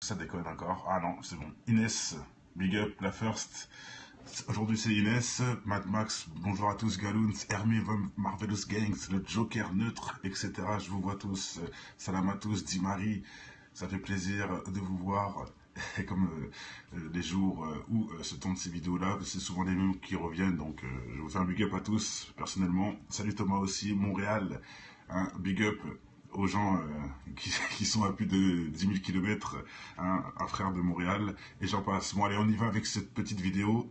Ça déconne encore. Ah non, c'est bon. Inès, big up, la first. Aujourd'hui c'est Inès, Mad Max, bonjour à tous, Galoons, Hermé, Marvelous Gangs, le Joker neutre, etc. Je vous vois tous. Salam à tous, dit Marie. Ça fait plaisir de vous voir. Et comme les jours où se tournent ces vidéos-là, c'est souvent les mêmes qui reviennent, donc je vous fais un big up à tous, personnellement. Salut Thomas aussi, Montréal, un big up aux gens qui sont à plus de 10 000 km, un frère de Montréal, et j'en passe. Bon allez, on y va avec cette petite vidéo.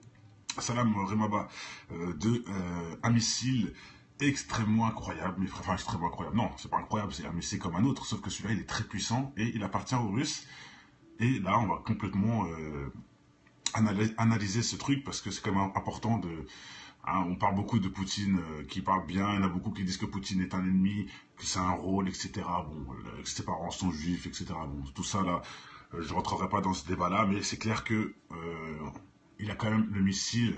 Salam Remaba, un missile extrêmement incroyable, mais enfin extrêmement incroyable, non, c'est pas incroyable, c'est un missile comme un autre, sauf que celui-là il est très puissant et il appartient aux Russes. Et là, on va complètement analyser ce truc parce que c'est quand même important de. Hein, on parle beaucoup de Poutine qui parle bien, il y en a beaucoup qui disent que Poutine est un ennemi, que c'est un rôle, etc. Bon, que ses parents sont juifs, etc. Bon, tout ça là, je ne rentrerai pas dans ce débat-là, mais c'est clair que il a quand même le missile,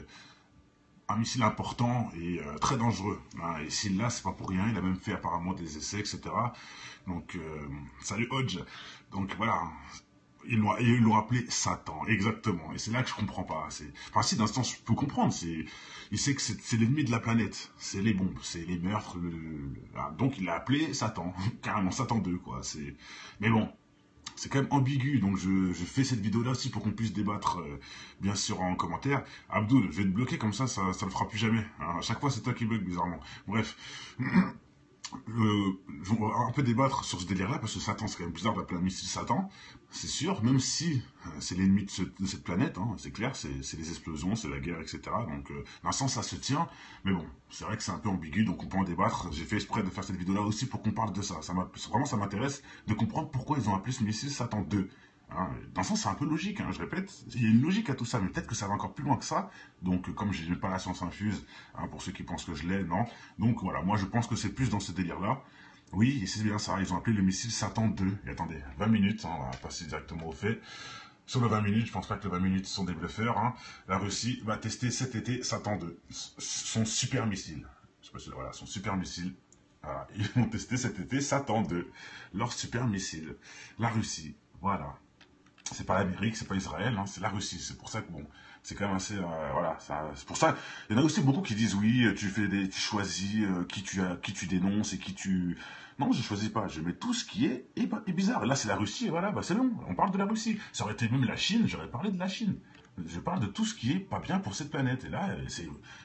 un missile important et très dangereux. Hein, et s'il l'a, c'est pas pour rien, il a même fait apparemment des essais, etc. Donc, salut Hodge. Donc voilà, ils l'ont appelé Satan, exactement. Et c'est là que je comprends pas. Enfin, si, d'un sens, je peux comprendre. Il sait que c'est l'ennemi de la planète. C'est les bombes, c'est les meurtres. Donc, il l'a appelé Satan. Carrément, Satan 2, quoi. Mais bon, c'est quand même ambigu. Donc, je fais cette vidéo-là aussi pour qu'on puisse débattre, bien sûr, en commentaire. Abdul, je vais te bloquer comme ça le fera plus jamais. Hein, à chaque fois, c'est toi qui bloque, bizarrement. Bref. On va un peu débattre sur ce délire-là, parce que Satan, c'est quand même bizarre d'appeler un missile Satan, c'est sûr, même si c'est l'ennemi de cette planète, hein, c'est clair, c'est les explosions, c'est la guerre, etc. Donc, d'un sens, ça se tient, mais bon, c'est vrai que c'est un peu ambigu, donc on peut en débattre. J'ai fait exprès de faire cette vidéo-là aussi pour qu'on parle de ça. Vraiment, ça m'intéresse de comprendre pourquoi ils ont appelé ce missile Satan 2. Hein, dans le sens, c'est un peu logique, hein, je répète, il y a une logique à tout ça, mais peut-être que ça va encore plus loin que ça. Donc, comme je n'ai pas la science infuse, hein, pour ceux qui pensent que je l'ai, non. Donc voilà, moi je pense que c'est plus dans ce délire-là. Oui, et c'est bien ça, ils ont appelé le missile Satan 2. Et attendez, 20 minutes, hein, on va passer directement au fait. Sur le 20 minutes, je pense pas que les 20 minutes sont des bluffeurs. Hein. La Russie va tester cet été Satan 2, son super missile. Je sais pas si, voilà, son super missile. Voilà, ils vont tester cet été Satan 2, leur super missile. La Russie, voilà. C'est pas l'Amérique, c'est pas Israël, hein, c'est la Russie. C'est pour ça que bon, c'est quand même assez, voilà. C'est pour ça. Il y en a aussi beaucoup qui disent oui, tu choisis qui tu dénonces et qui tu. Non, je choisis pas. Je mets tout ce qui est bizarre. Là, c'est la Russie, et voilà, bah c'est bon. On parle de la Russie. Ça aurait été même la Chine, j'aurais parlé de la Chine. Je parle de tout ce qui est pas bien pour cette planète. Et là,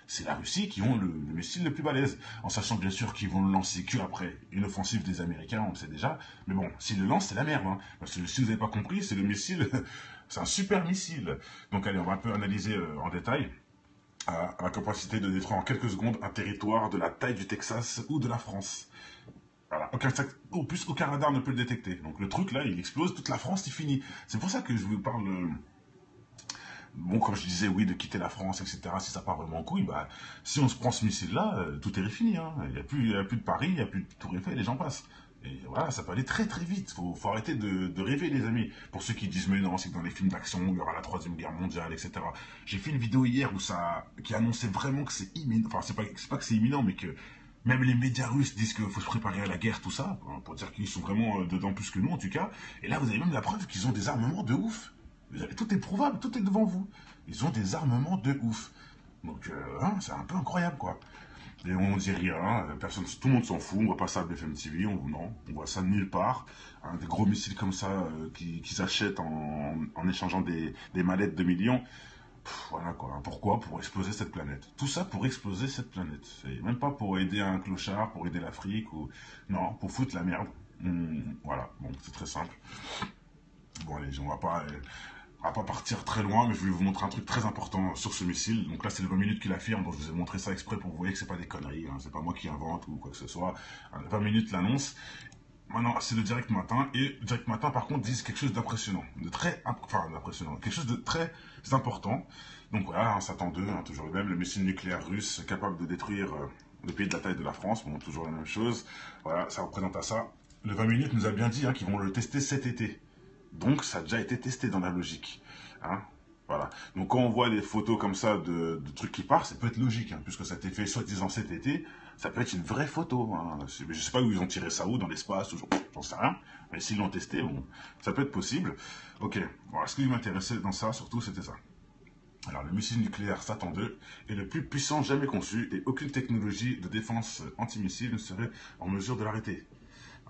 c'est la Russie qui ont le missile le plus balèze. En sachant bien sûr qu'ils vont le lancer qu'après une offensive des Américains, on le sait déjà. Mais bon, s'ils le lancent, c'est la merde. Hein. Parce que si vous n'avez pas compris, c'est le missile, c'est un super missile. Donc allez, on va un peu analyser en détail la capacité de détruire en quelques secondes un territoire de la taille du Texas ou de la France. Voilà. Au plus, aucun radar ne peut le détecter. Donc le truc là, il explose, toute la France, c'est fini. C'est pour ça que je vous parle. Bon, comme je disais, oui, de quitter la France, etc., si ça part vraiment en couille, bah, si on se prend ce missile-là, tout est fini. Hein. Il n'y a plus de Paris, il n'y a plus de Tour Eiffel, les gens passent. Et voilà, ça peut aller très très vite. Faut arrêter de rêver, les amis. Pour ceux qui disent, mais non, c'est que dans les films d'action, il y aura la Troisième Guerre mondiale, etc. J'ai fait une vidéo hier qui annonçait vraiment que c'est imminent. Enfin, c'est pas que c'est imminent, mais que même les médias russes disent qu'il faut se préparer à la guerre, tout ça, hein, pour dire qu'ils sont vraiment dedans plus que nous, en tout cas. Et là, vous avez même la preuve qu'ils ont des armements de ouf. Tout est prouvable, tout est devant vous. Ils ont des armements de ouf. Donc, hein, c'est un peu incroyable, quoi. Et on dit rien, tout le monde s'en fout, on voit pas ça à BFM TV, non, on voit ça nulle part. Hein, des gros missiles comme ça qu'ils achètent en échangeant des mallettes de millions. Voilà quoi, pourquoi? Pour exploser cette planète. Tout ça pour exploser cette planète. C'est même pas pour aider un clochard, pour aider l'Afrique, ou... Non, pour foutre la merde. Voilà, bon, c'est très simple. Bon allez, on va pas partir très loin, mais je vais vous montrer un truc très important sur ce missile. Donc là, c'est le 20 minutes qu'il affirme, donc je vous ai montré ça exprès pour que vous voyez que c'est pas des conneries, hein, c'est pas moi qui invente ou quoi que ce soit. 20 minutes l'annonce. Maintenant, c'est le direct matin, et le direct matin, par contre, disent quelque chose d'impressionnant, d'impressionnant, quelque chose de très important. Donc voilà, un Satan 2, hein, toujours le même, le missile nucléaire russe capable de détruire le pays de la taille de la France, bon, toujours la même chose. Voilà, ça représente à ça. Le 20 minutes nous a bien dit hein, qu'ils vont le tester cet été. Donc ça a déjà été testé dans la logique. Hein. Voilà. Donc quand on voit des photos comme ça de trucs qui partent, ça peut être logique, hein, puisque ça a été fait soi-disant cet été, ça peut être une vraie photo. Hein. Je sais pas où ils ont tiré ça, où, dans l'espace, j'en sais rien. Mais s'ils l'ont testé, bon, ça peut être possible. Ok, voilà, ce qui m'intéressait dans ça, surtout, c'était ça. Alors, le missile nucléaire Satan 2 est le plus puissant jamais conçu et aucune technologie de défense antimissile ne serait en mesure de l'arrêter.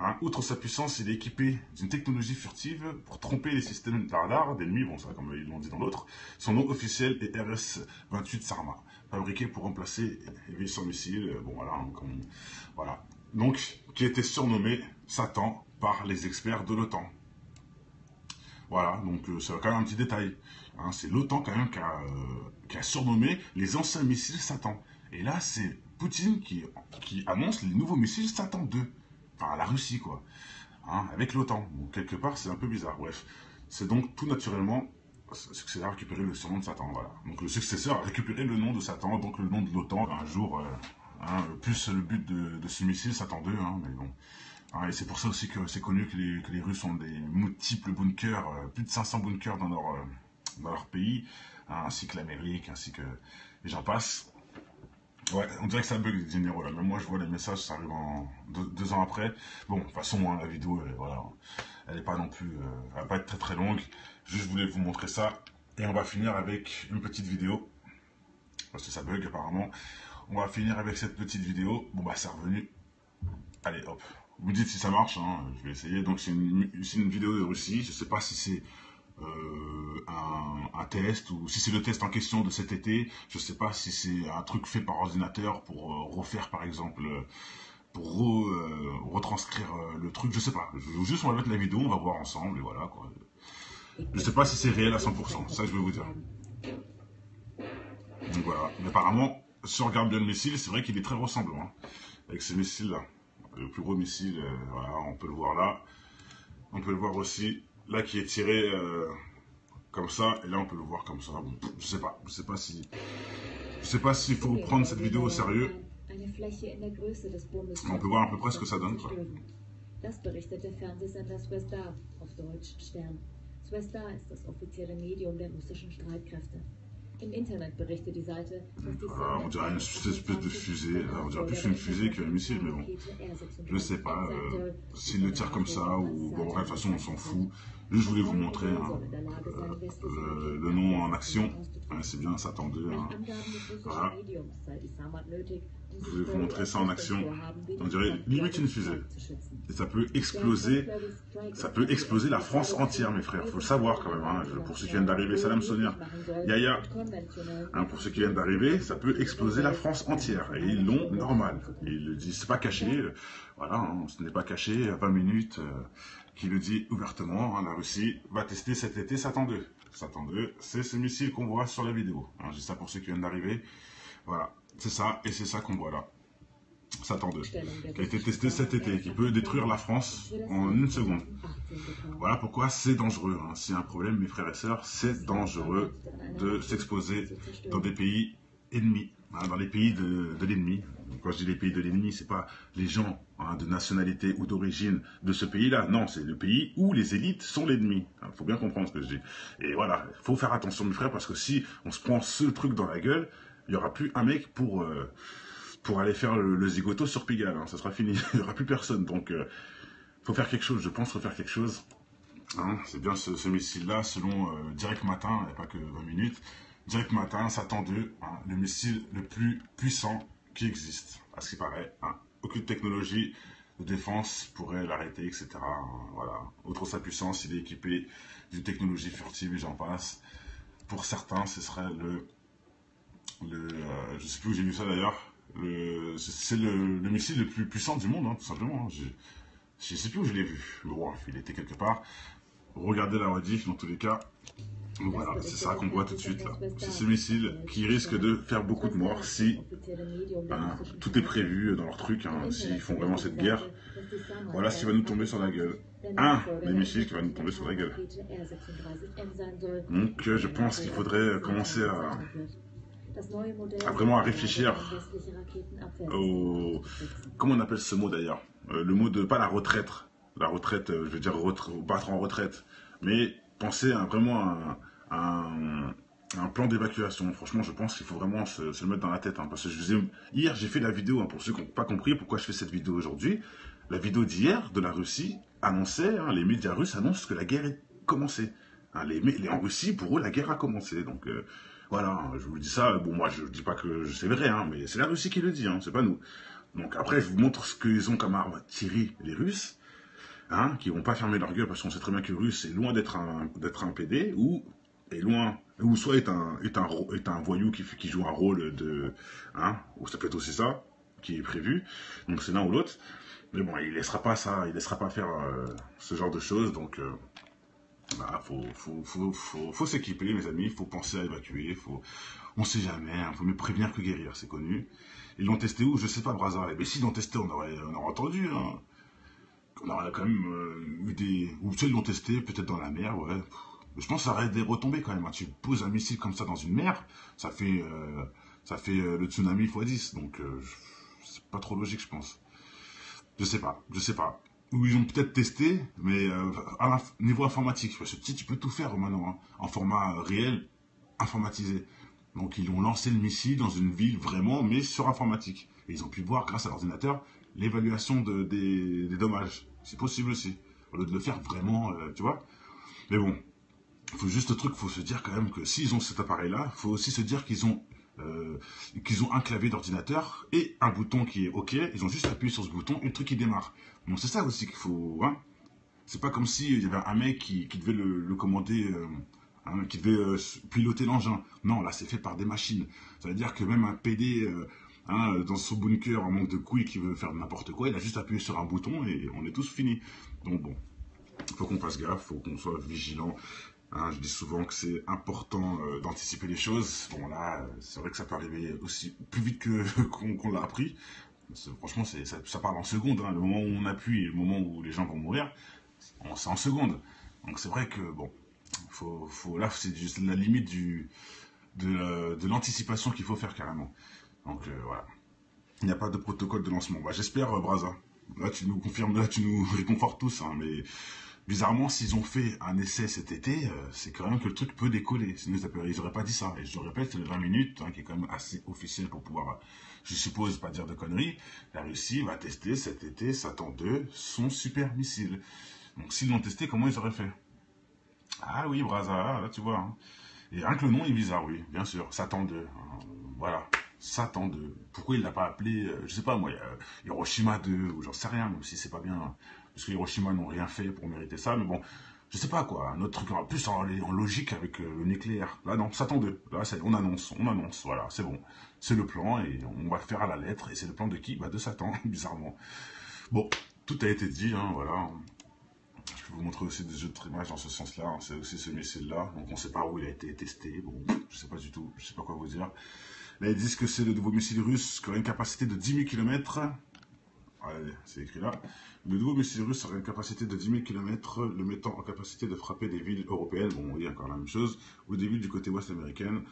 Hein, outre sa puissance, il est équipé d'une technologie furtive pour tromper les systèmes de radar d'ennemis, bon ça comme ils l'ont dit dans l'autre. Son nom officiel est RS-28 Sarma, fabriqué pour remplacer les vaisseaux missiles, bon voilà, voilà. Donc, qui était surnommé Satan par les experts de l'OTAN. Voilà, donc c'est quand même un petit détail. Hein, c'est l'OTAN quand même qui a surnommé les anciens missiles Satan. Et là, c'est Poutine qui annonce les nouveaux missiles Satan 2. Enfin, la Russie, quoi. Hein, avec l'OTAN. Donc, quelque part, c'est un peu bizarre. Bref, c'est donc tout naturellement le successeur a récupéré le surnom de Satan. Voilà. Donc, le successeur a récupéré le nom de Satan, donc le nom de l'OTAN. Un jour, hein, plus le but de ce missile Satan 2, hein, mais bon. Hein, et c'est pour ça aussi que c'est connu que les Russes ont des multiples bunkers, plus de 500 bunkers dans leur pays, hein, ainsi que l'Amérique, ainsi que les gens passent. Ouais, on dirait que ça bug les généraux là. Même moi je vois les messages, ça arrive deux ans après. Bon, de toute façon, hein, la vidéo, voilà, elle est pas non plus, elle va pas être très très longue. Juste je voulais vous montrer ça. Et on va finir avec une petite vidéo. Parce que ça bug apparemment. On va finir avec cette petite vidéo. Bon bah c'est revenu. Allez hop. Vous me dites si ça marche, hein, je vais essayer. Donc c'est une vidéo de Russie. Je sais pas si c'est un test ou si c'est le test en question de cet été. Je sais pas si c'est un truc fait par ordinateur pour refaire par exemple, pour retranscrire le truc. Je sais pas. Juste on va mettre la vidéo, on va voir ensemble et voilà quoi. Je sais pas si c'est réel à 100%. Ça je vais vous dire. Donc voilà. Mais apparemment, si on regarde bien le missile, c'est vrai qu'il est très ressemblant hein, avec ce missile là. Le plus gros missile, voilà, on peut le voir là. On peut le voir aussi là qui est tiré comme ça, et là on peut le voir comme ça. Bon, je sais pas s'il faut prendre cette vidéo au sérieux. On peut voir à peu près ce que ça donne, quoi. Das berichtet der Fernsehsender Zvezda, auf Deutsch Stern. Zvezda ist das offizielle Medium der russischen Streitkräfte. Im Internet berichtet die Seite, dass die Voilà, on dirait une espèce de fusée, on dirait plus une fusée qu'un missile, mais bon, je sais pas, s'il le tire comme ça, ou bon, de toute façon on s'en fout. Juste je voulais vous montrer hein, le nom en action, hein, c'est bien Satan 2, hein. Voilà. Je voulais vous montrer ça en action, on dirait limite une fusée, et ça peut exploser la France entière mes frères, faut le savoir quand même, hein. Pour ceux qui viennent d'arriver, Salam Sonia, Yaya, hein, pour ceux qui viennent d'arriver, ça peut exploser la France entière, et ils l'ont normal, et ils le disent, c'est pas caché, voilà, hein, ce n'est pas caché, à 20 minutes, qui le dit ouvertement, hein, la Russie va tester cet été Satan 2. Satan 2, c'est ce missile qu'on voit sur la vidéo. Hein, j'ai ça pour ceux qui viennent d'arriver. Voilà, c'est ça, et c'est ça qu'on voit là. Satan 2, qui a été testé cet été, qui peut détruire la France en une seconde. Voilà pourquoi c'est dangereux. Hein. S'il y a un problème, mes frères et sœurs, c'est dangereux de s'exposer dans des pays ennemis, hein, dans les pays de l'ennemi. Quand je dis les pays de l'ennemi, c'est pas les gens hein, de nationalité ou d'origine de ce pays-là. Non, c'est le pays où les élites sont l'ennemi. Il faut bien comprendre ce que je dis. Et voilà, il faut faire attention, mes frères, parce que si on se prend ce truc dans la gueule, il n'y aura plus un mec pour aller faire le zigoto sur Pigalle. Hein. Ça sera fini. Il n'y aura plus personne. Donc, faut faire quelque chose. Je pense qu'il faut faire quelque chose. Hein. C'est bien ce missile-là, selon Direct Matin, il n'y a pas que 20 minutes. Direct Matin, Satan 2, hein, le missile le plus puissant qui existe, à ce qui paraît. Hein. Aucune technologie de défense pourrait l'arrêter, etc. Hein, voilà. Outre sa puissance, il est équipé d'une technologie furtive et j'en passe. Pour certains, ce serait je sais plus où j'ai vu ça d'ailleurs, c'est le missile le plus puissant du monde, hein, tout simplement. Hein. Je sais plus où je l'ai vu. Bon, il était quelque part. Regardez la rediff dans tous les cas. Donc voilà, c'est ça qu'on voit tout de suite là. C'est ce missile qui risque de faire beaucoup de morts si tout est prévu dans leur truc, hein, s'ils font vraiment cette guerre. Voilà ce qui va nous tomber sur la gueule. Un des missiles qui va nous tomber sur la gueule. Donc je pense qu'il faudrait commencer à vraiment réfléchir au... Comment on appelle ce mot d'ailleurs, le mot de, pas la retraite, je veux dire battre en retraite, mais penser à vraiment un plan d'évacuation. Franchement, je pense qu'il faut vraiment se le mettre dans la tête. Hein, parce que hier, j'ai fait la vidéo, hein, pour ceux qui n'ont pas compris pourquoi je fais cette vidéo aujourd'hui. La vidéo d'hier de la Russie annonçait, hein, les médias russes annoncent que la guerre est commencée. Hein, en Russie, pour eux, la guerre a commencé. Donc voilà, hein, je vous dis ça. Bon, moi, je ne dis pas que c'est vrai, hein, mais c'est la Russie qui le dit, hein, c'est pas nous. Donc après, je vous montre ce qu'ils ont comme arme à tirer, les Russes, hein, qui vont pas fermer leur gueule parce qu'on sait très bien que le Russe est loin d'être un PD, ou est loin, ou soit est un voyou qui joue un rôle de, hein, ou ça peut être aussi ça qui est prévu. Donc c'est l'un ou l'autre. Mais bon, il laissera pas ça, il laissera pas faire ce genre de choses. Donc bah, faut s'équiper, mes amis. Faut penser à évacuer. On sait jamais. Hein, faut mieux prévenir que guérir, c'est connu. Ils l'ont testé où? Je sais pas, Brazza. Mais s'ils l'ont testé, on aurait entendu. Hein. On aurait quand même eu des... Ou tu sais, ils l'ont testé, peut-être dans la mer, ouais. Je pense que ça aurait des retombées quand même. Hein. Tu poses un missile comme ça dans une mer, ça fait le tsunami x10. Donc, c'est pas trop logique, je pense. Je sais pas. Ou ils ont peut-être testé, mais à niveau informatique. Parce que tu peux tout faire maintenant, hein, en format réel, informatisé. Donc, ils ont lancé le missile dans une ville vraiment, mais sur informatique. Et ils ont pu voir, grâce à l'ordinateur, l'évaluation des dommages. C'est possible aussi. Au lieu de le faire vraiment, tu vois. Mais bon, il faut juste le truc, il faut se dire quand même que s'ils ont cet appareil-là, il faut aussi se dire qu'ils ont un clavier d'ordinateur et un bouton qui est OK. Ils ont juste appuyé sur ce bouton et le truc qui démarre. Donc c'est ça aussi qu'il faut... Hein. C'est pas comme s'il y avait un mec qui devait le commander... Hein, qui devait piloter l'engin. Non, là c'est fait par des machines. Ça veut dire que même un PD... Hein, dans son bunker en manque de couilles qui veut faire n'importe quoi, il a juste appuyé sur un bouton et on est tous finis. Donc bon, il faut qu'on fasse gaffe, il faut qu'on soit vigilant. Hein, je dis souvent que c'est important d'anticiper les choses. Bon là, c'est vrai que ça peut arriver aussi plus vite qu'on l'a appris. Franchement, ça parle en secondes. Hein. Le moment où on appuie et le moment où les gens vont mourir, c'est en secondes. Donc c'est vrai que bon, là c'est juste la limite de l'anticipation qu'il faut faire carrément. Donc voilà. Il n'y a pas de protocole de lancement. Bah, j'espère, Brazza. Là, tu nous confirmes, là, tu nous réconfortes tous. Hein, mais bizarrement, s'ils ont fait un essai cet été, c'est quand même que le truc peut décoller. Sinon, ils n'auraient pas dit ça. Et je le répète, c'est le 20 minutes, hein, qui est quand même assez officiel pour pouvoir, je suppose, pas dire de conneries. La Russie va tester cet été Satan 2, son super missile. Donc, s'ils l'ont testé, comment ils auraient fait? Ah oui, Brazza, là, tu vois. Hein. Et rien que le nom est bizarre, oui, bien sûr. Satan 2. Hein, voilà. Satan 2. Pourquoi il l'a pas appelé, je sais pas moi, Hiroshima 2, ou j'en sais rien, même si c'est pas bien. Parce que Hiroshima n'ont rien fait pour mériter ça, mais bon, je sais pas quoi. Un autre truc plus en logique avec le nucléaire. Là, non, Satan 2. Là, on annonce, voilà, c'est bon. C'est le plan et on va le faire à la lettre. Et c'est le plan de qui? Bah, de Satan, bizarrement. Bon, tout a été dit, hein, voilà. Je peux vous montrer aussi des autres images dans ce sens-là. Hein. C'est aussi ce missile-là. Donc on sait pas où il a été testé. Bon, je sais pas du tout. Je sais pas quoi vous dire. Là, ils disent que c'est le nouveau missile russe qui aurait une capacité de 10 000 km. Allez, c'est écrit là. Le nouveau missile russe aurait une capacité de 10 000 km, le mettant en capacité de frapper des villes européennes. Bon, oui, encore la même chose. Ou des villes du côté ouest américaine.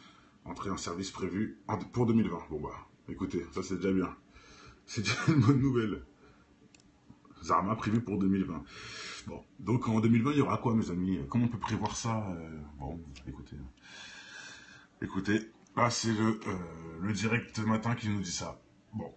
Entrée en service prévue pour 2020. Bon, bah, écoutez, ça c'est déjà bien. C'est déjà une bonne nouvelle. Zarma prévu pour 2020. Bon, donc en 2020, il y aura quoi, mes amis? Comment on peut prévoir ça? Bon, écoutez, là c'est le direct matin qui nous dit ça. Bon,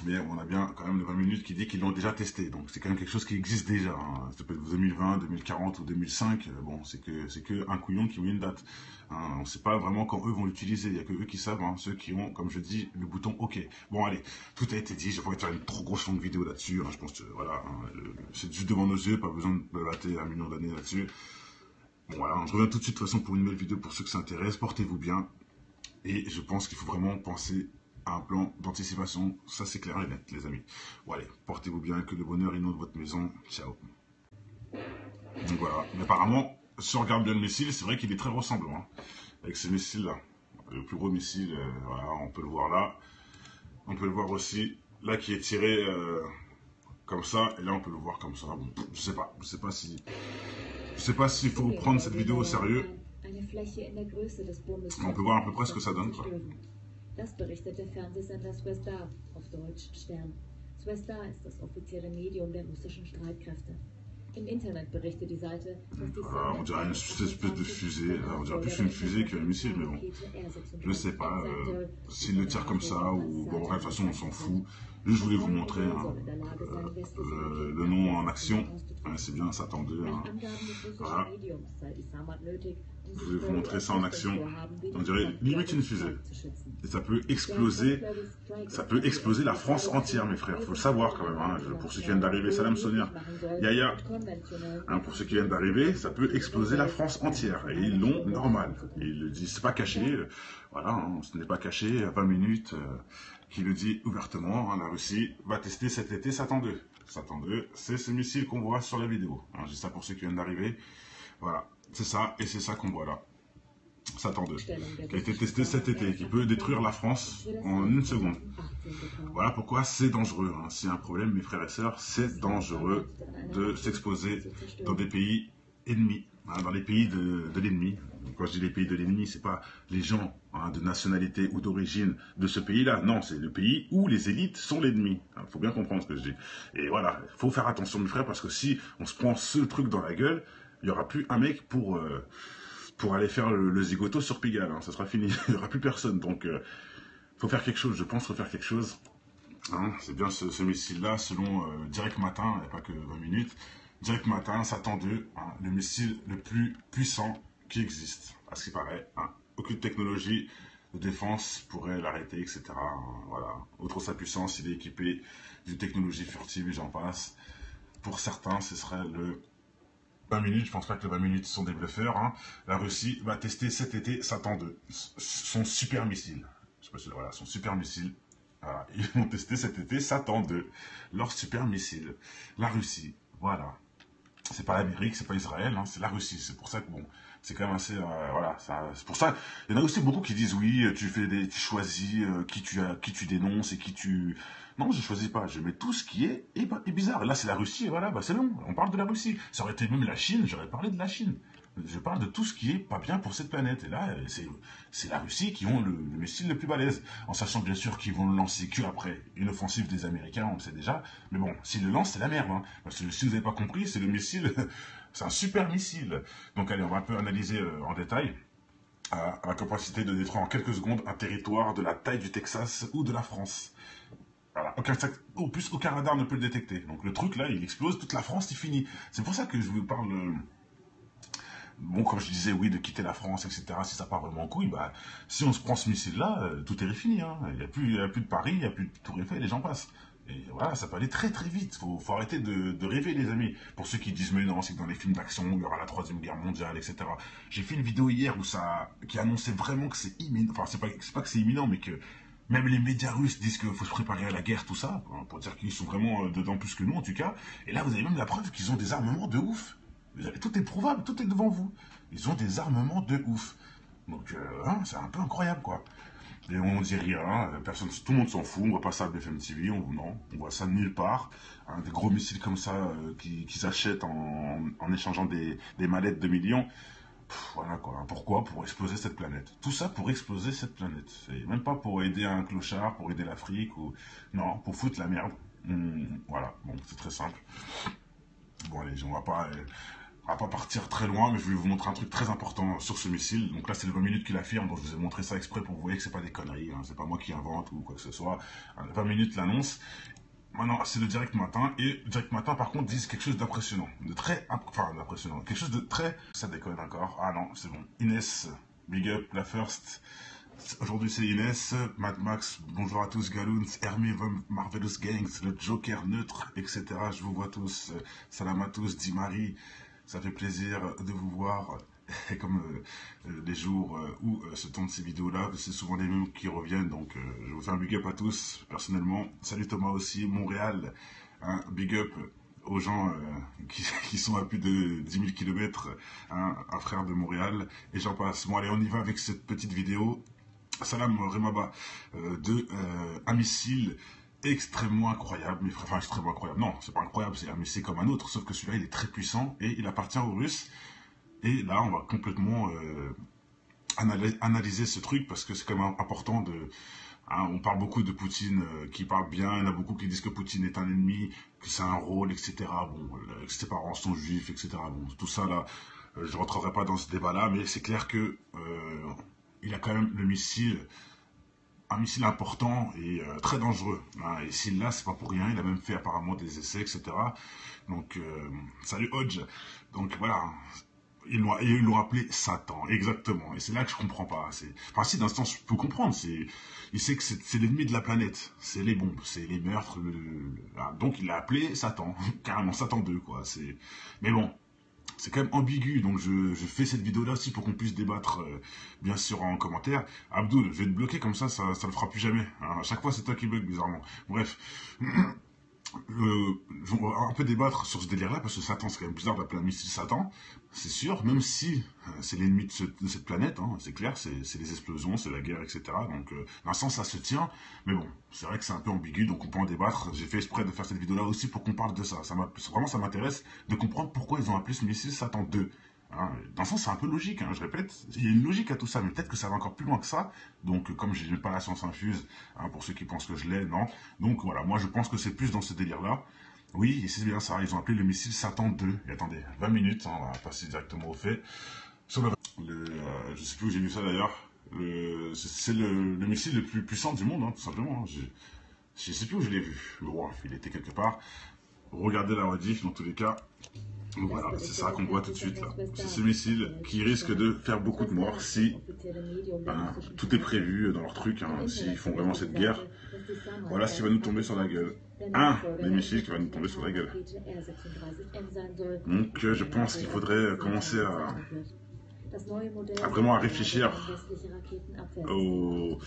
mais on a bien quand même le 20 minutes qui dit qu'ils l'ont déjà testé, donc c'est quand même quelque chose qui existe déjà. Hein. Ça peut être 2020, 2040 ou 2005, bon, c'est que un couillon qui met une date. Hein. On ne sait pas vraiment quand eux vont l'utiliser, il n'y a que eux qui savent, hein, ceux qui ont, comme je dis, le bouton OK. Bon allez, tout a été dit, je vais pas faire une trop grosse longue vidéo là-dessus, hein. Je pense que voilà, hein, c'est juste devant nos yeux, pas besoin de latter 1 million d'années là-dessus. Bon voilà, on se revient tout de suite de toute façon pour une nouvelle vidéo pour ceux qui s'intéressent, portez-vous bien, et je pense qu'il faut vraiment penser un plan d'anticipation, ça c'est clair et net les amis. Bon allez, portez-vous bien, que le bonheur inonde votre maison, ciao. Donc voilà, mais apparemment, si on regarde bien le missile, c'est vrai qu'il est très ressemblant, hein, avec ce missile là. Le plus gros missile, voilà, on peut le voir là. On peut le voir aussi, là qui est tiré comme ça, et là on peut le voir comme ça. Bon, je sais pas s'il faut prendre cette vidéo au sérieux. On peut voir à peu près ce que ça donne, quoi. Das berichtet der Fernsehsender Swestar, auf Deutsch Stern. Swestar ist das offizielle Medium der russischen Streitkräfte. Im Internet berichtet die Seite, dass die Voilà, on dirait une espèce de fusée, là, on dirait plus une fusée qu'un missile, mais bon, je sais pas, s'il le tire comme ça, ou bon, bref, de toute façon, on s'en fout. Juste, je voulais vous montrer hein, le nom en action, hein, c'est bien Satan 2, hein. Voilà. Je voulais vous montrer ça en action, on dirait limite une fusée, et ça peut exploser la France entière, mes frères, faut le savoir quand même, hein. Pour ceux qui viennent d'arriver, Salam Sonia, Yaya, hein, pour ceux qui viennent d'arriver, ça peut exploser la France entière, et ils l'ont normal, et ils le disent, c'est pas caché, voilà, hein, ce n'est pas caché, à 20 minutes, il le dit ouvertement, hein, la Russie va tester cet été Satan 2. Satan 2, c'est ce missile qu'on voit sur la vidéo, hein, j'ai ça pour ceux qui viennent d'arriver, voilà, c'est ça, et c'est ça qu'on voit là. Satan 2, qui a été testé cet été, qui peut détruire la France en une seconde. Voilà pourquoi c'est dangereux. Hein. S'il y a un problème, mes frères et sœurs, c'est dangereux de s'exposer dans des pays ennemis, hein, dans les pays de l'ennemi. Quand je dis les pays de l'ennemi, c'est pas les gens hein, de nationalité ou d'origine de ce pays-là. Non, c'est le pays où les élites sont l'ennemi. Il faut bien comprendre ce que je dis. Et voilà, il faut faire attention, mes frères, parce que si on se prend ce truc dans la gueule, il n'y aura plus un mec pour aller faire le zigoto sur Pigalle, hein, ça sera fini, il n'y aura plus personne, donc faut faire quelque chose, je pense, faut faire quelque chose, hein, c'est bien ce missile-là, selon Direct Matin, il n'y a pas que 20 minutes, Direct Matin, Satan 2, hein, le missile le plus puissant qui existe, à ce qui paraît, hein, aucune technologie de défense pourrait l'arrêter, etc., hein, voilà, outre sa puissance, il est équipé d'une technologie furtive et j'en passe, pour certains, ce serait le 20 minutes, je pense pas que les 20 minutes sont des bluffeurs. Hein. La Russie va tester cet été Satan 2, son super missile. Je sais pas si, voilà, son super missile. Voilà. Ils vont tester cet été Satan 2, leur super missile. La Russie, voilà. C'est pas l'Amérique, c'est pas Israël, hein, c'est la Russie. C'est pour ça que bon, c'est quand même assez, voilà. C'est pour ça. Il y en a aussi beaucoup qui disent oui, tu choisis qui tu dénonces et qui tu. Non, je choisis pas. Je mets tout ce qui est bizarre. Là, c'est la Russie, et voilà, bah c'est bon. On parle de la Russie. Ça aurait été même la Chine, j'aurais parlé de la Chine. Je parle de tout ce qui est pas bien pour cette planète. Et là, c'est la Russie qui ont le missile le plus balèze. En sachant bien sûr qu'ils vont le lancer qu'après une offensive des Américains, on le sait déjà. Mais bon, s'ils le lancent, c'est la merde. Hein. Parce que si vous n'avez pas compris, c'est le missile, c'est un super missile. Donc allez, on va un peu analyser en détail. À la capacité de détruire en quelques secondes un territoire de la taille du Texas ou de la France. Voilà. Aucun radar ne peut le détecter. Donc le truc là, il explose, toute la France, c'est fini. C'est pour ça que je vous parle... Bon, comme je disais, oui, de quitter la France, etc., si ça part vraiment en couille, bah, si on se prend ce missile-là, tout est fini. Hein. Il n'y a plus de Paris, il n'y a plus de Tour Eiffel, les gens passent. Et voilà, ça peut aller très très vite. Faut arrêter de rêver, les amis. Pour ceux qui disent, mais non, c'est que dans les films d'action, il y aura la Troisième Guerre mondiale, etc. J'ai fait une vidéo hier qui annonçait vraiment que c'est imminent. Enfin, c'est pas que c'est imminent, mais que même les médias russes disent qu'il faut se préparer à la guerre, tout ça, hein, pour dire qu'ils sont vraiment dedans plus que nous, en tout cas. Et là, vous avez même la preuve qu'ils ont des armements de ouf. Tout est prouvable, tout est devant vous. Ils ont des armements de ouf. Donc, hein, c'est un peu incroyable, quoi. Et on dit rien, hein, tout le monde s'en fout, on voit pas ça à BFM TV, non, on voit ça nulle part. Hein, des gros missiles comme ça qu'ils achètent en échangeant des mallettes de millions. Voilà quoi, pourquoi? Pour exploser cette planète. Tout ça pour exploser cette planète. C'est même pas pour aider un clochard, pour aider l'Afrique, ou... Non, pour foutre la merde. Voilà, bon, c'est très simple. Bon allez, on va pas partir très loin, mais je vais vous montrer un truc très important sur ce missile. Donc là, c'est le 20 minutes qu'il affirme, donc je vous ai montré ça exprès pour que vous voyez que c'est pas des conneries, hein. C'est pas moi qui invente ou quoi que ce soit. 20 minutes l'annonce. Maintenant, c'est le Direct Matin, et Direct Matin, par contre, disent quelque chose d'impressionnant, d'impressionnant, quelque chose de très... Ça déconne encore. Ah non, c'est bon. Inès, big up, la first. Aujourd'hui, c'est Inès, Mad Max, bonjour à tous, Galoons, Hermé, Marvelous Gangs, le Joker neutre, etc. Je vous vois tous. Salam à tous, dit Marie. Ça fait plaisir de vous voir. Et comme les jours où se tournent ces vidéos-là, c'est souvent les mêmes qui reviennent. Donc, je vous fais un big up à tous, personnellement. Salut Thomas aussi, Montréal. Un big up aux gens qui sont à plus de 10 000 km, un frère de Montréal. Et j'en passe. Bon, allez, on y va avec cette petite vidéo. Salam Remaba, un missile extrêmement incroyable, mais enfin extrêmement incroyable, non, c'est pas incroyable, c'est un missile comme un autre, sauf que celui-là il est très puissant et il appartient aux Russes, et là on va complètement analyser ce truc, parce que c'est quand même important Hein, on parle beaucoup de Poutine qui parle bien, il y en a beaucoup qui disent que Poutine est un ennemi, que c'est un rôle, etc. Bon, que ses parents sont juifs, etc. Bon, tout ça là, je ne rentrerai pas dans ce débat-là, mais c'est clair que il a quand même le missile, un missile important et très dangereux. Hein, et s'il l'a, c'est pas pour rien, il a même fait apparemment des essais, etc. Donc, salut Hodge. Donc voilà, ils l'ont appelé Satan, exactement. Et c'est là que je comprends pas. Enfin, si, d'un sens, je peux comprendre. Il sait que c'est l'ennemi de la planète. C'est les bombes, c'est les meurtres. Donc, il l'a appelé Satan. Carrément, Satan 2, quoi. Mais bon, c'est quand même ambigu. Donc, je fais cette vidéo-là aussi pour qu'on puisse débattre, bien sûr, en commentaire. Abdul, je vais te bloquer comme ça ne le fera plus jamais. Hein, à chaque fois, c'est toi qui bloque, bizarrement. Bref. On va un peu débattre sur ce délire-là, parce que Satan, c'est quand même bizarre d'appeler un missile Satan, c'est sûr, même si c'est l'ennemi de cette planète, hein, c'est clair, c'est les explosions, c'est la guerre, etc. Donc, dans un sens, ça se tient, mais bon, c'est vrai que c'est un peu ambigu, donc on peut en débattre. J'ai fait exprès de faire cette vidéo-là aussi pour qu'on parle de ça. Vraiment, ça m'intéresse de comprendre pourquoi ils ont appelé ce missile Satan 2. Hein, dans le sens, c'est un peu logique, hein, je répète, il y a une logique à tout ça, mais peut-être que ça va encore plus loin que ça. Donc, comme je n'ai pas la science infuse, hein, pour ceux qui pensent que je l'ai, non. Donc voilà, moi je pense que c'est plus dans ce délire-là. Oui, et c'est bien ça, ils ont appelé le missile Satan 2. Et attendez, 20 minutes, hein, on va passer directement au fait. Sur je sais plus où j'ai vu ça d'ailleurs. C'est le missile le plus puissant du monde, hein, tout simplement. Hein. Je sais plus où je l'ai vu. Mais bon, il était quelque part. Regardez la rediff dans tous les cas. Voilà, c'est ça qu'on voit tout de suite là. C'est ce missile qui risque de faire beaucoup de morts si tout est prévu dans leur truc, hein, s'ils font vraiment cette guerre. Voilà ce qui va nous tomber sur la gueule. Un des missiles qui va nous tomber sur la gueule. Donc je pense qu'il faudrait commencer à vraiment réfléchir au...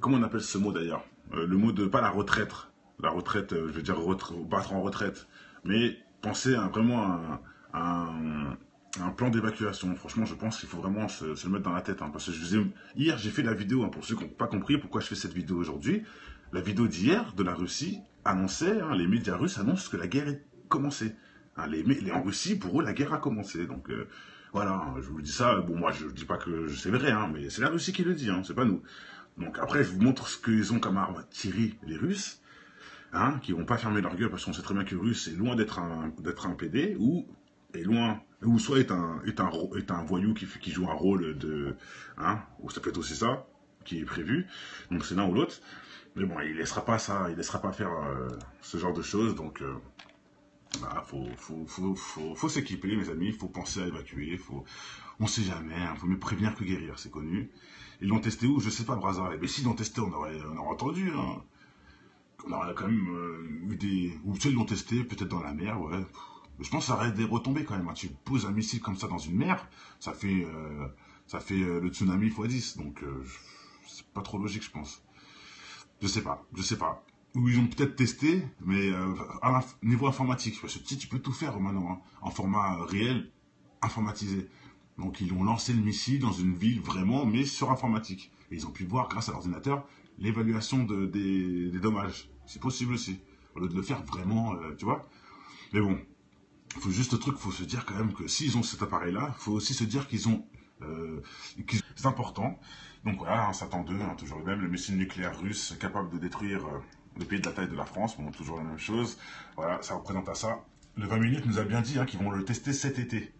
Comment on appelle ce mot d'ailleurs, le mot de, pas la retraite. La retraite, je veux dire battre en retraite. Mais penser à vraiment un plan d'évacuation. Franchement, je pense qu'il faut vraiment se le mettre dans la tête. Hein, parce que hier, j'ai fait la vidéo, hein, pour ceux qui n'ont pas compris pourquoi je fais cette vidéo aujourd'hui. La vidéo d'hier de la Russie annonçait, hein, les médias russes annoncent que la guerre est commencée. Hein, en Russie, pour eux, la guerre a commencé. Donc voilà, hein, je vous dis ça. Bon, moi, je ne dis pas que c'est vrai, hein, mais c'est la Russie qui le dit, hein, c'est pas nous. Donc après, je vous montre ce qu'ils ont comme arme à tirer, les Russes. Hein, qui vont pas fermer leur gueule parce qu'on sait très bien que le Russe est loin d'être un PD ou soit est un voyou qui joue un rôle de, hein, ou ça peut être aussi ça qui est prévu. Donc c'est l'un ou l'autre. Mais bon, il laissera pas ça, il laissera pas faire ce genre de choses. Donc voilà, faut s'équiper, mes amis. Faut penser à évacuer. On sait jamais. Hein, faut mieux prévenir que guérir, c'est connu. Ils l'ont testé où? Je sais pas, Brazza. Mais s'ils l'ont testé, on aurait entendu. Hein. On aurait quand même eu des... Ou tu sais, ils l'ont testé, peut-être dans la mer, ouais. Je pense que ça aurait des retombées quand même. Hein. Tu poses un missile comme ça dans une mer, ça fait le tsunami x10. Donc, c'est pas trop logique, je pense. Je sais pas. Ou ils ont peut-être testé, mais à niveau informatique. Parce que tu peux tout faire maintenant, hein, en format réel, informatisé. Donc, ils ont lancé le missile dans une ville vraiment, mais sur informatique. Et ils ont pu voir, grâce à l'ordinateur, l'évaluation des dommages. C'est possible aussi. Au lieu de le faire vraiment, tu vois. Mais bon, il faut juste le truc, il faut se dire quand même que s'ils ont cet appareil-là, il faut aussi se dire qu'ils ont... c'est important. Donc voilà, un Satan 2, hein, toujours le même, le missile nucléaire russe capable de détruire le pays de la taille de la France. Bon, toujours la même chose. Voilà, ça représente à ça. Le 20 minutes nous a bien dit, hein, qu'ils vont le tester cet été.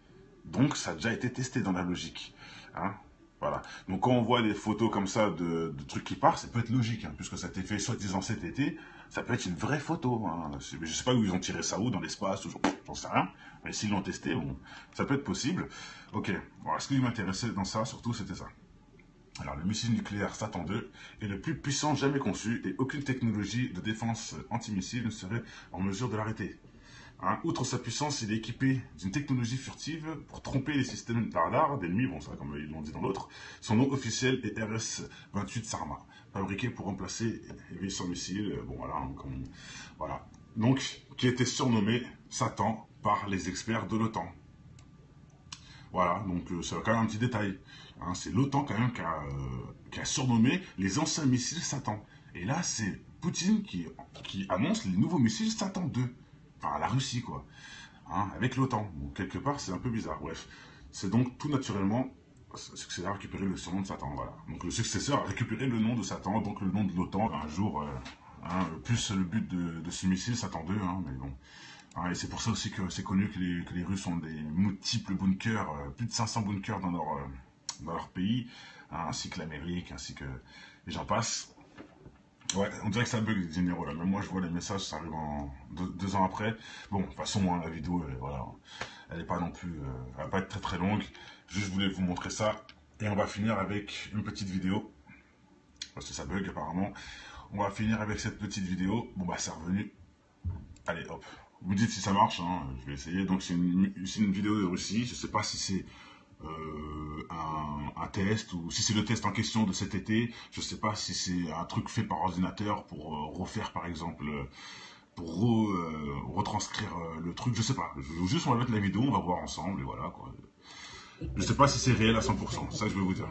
Donc ça a déjà été testé dans la logique. Hein. Voilà. Donc quand on voit des photos comme ça de trucs qui partent, ça peut être logique, hein, puisque ça a été fait soi-disant cet été, ça peut être une vraie photo. Hein. Je sais pas où ils ont tiré ça, où dans l'espace, j'en sais rien. Mais s'ils l'ont testé, bon, ça peut être possible. Ok, voilà, ce qui m'intéressait dans ça, surtout, c'était ça. Alors, le missile nucléaire Satan 2 est le plus puissant jamais conçu et aucune technologie de défense antimissile ne serait en mesure de l'arrêter. Hein, outre sa puissance, il est équipé d'une technologie furtive pour tromper les systèmes de radar d'ennemis, bon ça comme ils l'ont dit dans l'autre. Son nom officiel est RS-28 Sarma, fabriqué pour remplacer les vaisseaux missiles, bon voilà, hein, voilà. Donc, qui était surnommé Satan par les experts de l'OTAN. Voilà, donc c'est quand même un petit détail. Hein, c'est l'OTAN quand même qui a surnommé les anciens missiles Satan. Et là, c'est Poutine qui annonce les nouveaux missiles Satan 2. Enfin, la Russie, quoi. Hein, avec l'OTAN. Donc, quelque part, c'est un peu bizarre. Bref, c'est donc tout naturellement successeur a récupéré le surnom de Satan, voilà. Donc le successeur a récupéré le nom de Satan, donc le nom de l'OTAN. Un jour, plus le but de ce missile, Satan 2, mais bon. Et c'est pour ça aussi que c'est connu que les Russes ont des multiples bunkers, plus de 500 bunkers dans leur pays, ainsi que l'Amérique, ainsi que les gens passent. Ouais, on dirait que ça bug les généraux là. Même moi je vois les messages, ça arrive deux ans après. Bon, de toute façon, la vidéo, voilà, elle est pas non plus, elle va pas être très très longue. Juste je voulais vous montrer ça. Et on va finir avec une petite vidéo. Parce que ça bug apparemment. On va finir avec cette petite vidéo. Bon bah c'est revenu. Allez hop. Vous me dites si ça marche, je vais essayer. Donc c'est une vidéo de Russie. Je sais pas si c'est un test ou si c'est le test en question de cet été. Je sais pas si c'est un truc fait par ordinateur pour refaire par exemple, pour retranscrire le truc. Je sais pas. Juste on va mettre la vidéo, on va voir ensemble et voilà quoi. Je sais pas si c'est réel à 100%. Ça je vais vous dire.